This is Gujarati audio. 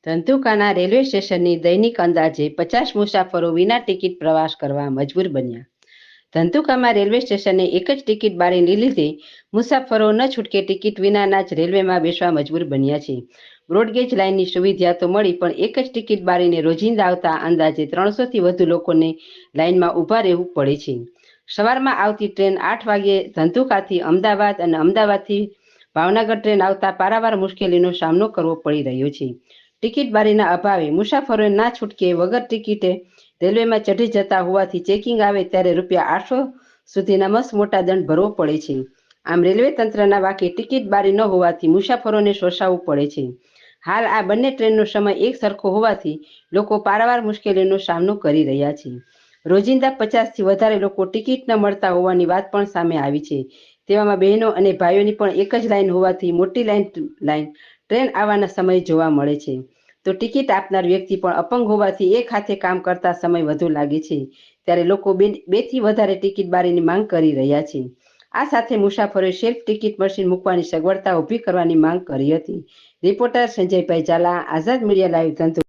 ધંધુકાના રેલવે સ્ટેશનની દૈનિક અંદાજે 50 મુસાફરો વિના ટિકિટ પ્રવાસ કરવા મજબૂર બન્યા. ધંધુકામાં રેલવે સ્ટેશને એક જ ટિકિટ બારીને લીધે મુસાફરો ન છૂટકે ટિકિટ વિનાના જ રેલવેમાં બેસવા મજબૂર બન્યા છે. બ્રોડગેજ લાઇનની સુવિધા તો મળી, પણ એક જ ટિકિટ બારીને રોજિંદા આવતા અંદાજે 300થી વધુ લોકોને લાઇનમાં ઊભા રહેવું પડે છે. સવારમાં આવતી ટ્રેન 8 વાગ્યે ધંધુકાથી અમદાવાદ અને અમદાવાદથી ભાવનગર ટ્રેન આવતા પારાવાર મુશ્કેલીનો સામનો કરવો પડી રહ્યો છે. ટિકિટ બારીના અભાવે મુસાફરોએ ના છૂટકે વગર ટિકિટે રેલવેમાં ચઢી જતા હોવાથી ચેકિંગ આવે ત્યારે ₹800 સુધીના મસ્ત મોટા દંડ ભરવો પડે છે. આમ રેલવે તંત્રના વાંકે ટિકિટ બારી ન હોવાથી મુસાફરોને શોષાવવું પડે છે. હાલ આ બંને ટ્રેનનો સમય એક સરખો હોવાથી લોકો પારાવાર મુશ્કેલીનો સામનો કરી રહ્યા છે. રોજિંદા 50થી વધારે લોકો ટિકિટ ન મળતા હોવાની વાત પણ સામે આવી છે. તેવામાં બહેનો અને ભાઈઓની પણ એક જ લાઇન હોવાથી મોટી લાઇન ટ્રેન આવવાના સમય જોવા મળે છે. તો ટિકિટ આપનાર વ્યક્તિ પણ અપંગ હોવાથી એક હાથે કામ કરતા સમય વધુ લાગે છે. ત્યારે લોકો બેથી વધારે ટિકિટ બારીની માંગ કરી રહ્યા છે. આ સાથે મુસાફરોએ સેલ્ફ ટિકિટ મશીન મૂકવાની સગવડતા ઊભી કરવાની માંગ કરી હતી. રિપોર્ટર સંજયભાઈ ઝાલા, આઝાદ મીડિયા લાઈવ, ધંધુકા.